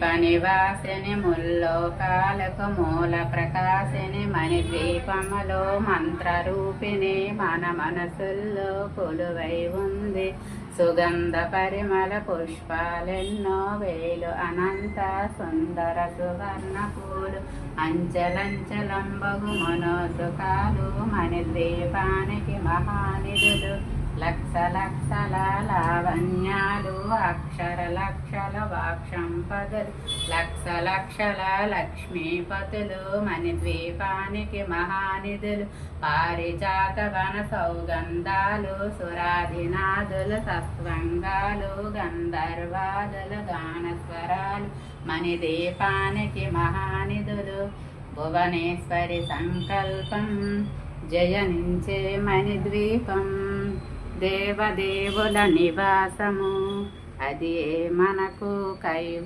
నివాసిని ముల్లోకాలకు మూల ప్రకాశిని మణిద్వీపములో మంత్రరూపిణి మన మనసుల్లో కొలువై ఉంది. సుగంధ పరిమళ పుష్పాలెన్నో వేలు అనంత సుందర సువర్ణ పూలు అంచలంచలంబగు మనోసుకాలు మణిద్వీపానికి మహానిధులు. లక్ష లక్షల లావణ్యాలు అక్షర లక్షల వాక్షంపదులు లక్ష లక్షల లక్ష్మీపతులు మణిద్వీపానికి మహానిధులు. పారిజాత వన సౌగంధాలు సురాధినాదులు సత్వంగాలు గంధర్వాదులు గానస్వరాలు మణిద్వీపానికి మహానిధులు. భువనేశ్వరి సంకల్పం జయనించే మణిద్వీపం దేవదేవుల నివాసము అది మనకు కైవ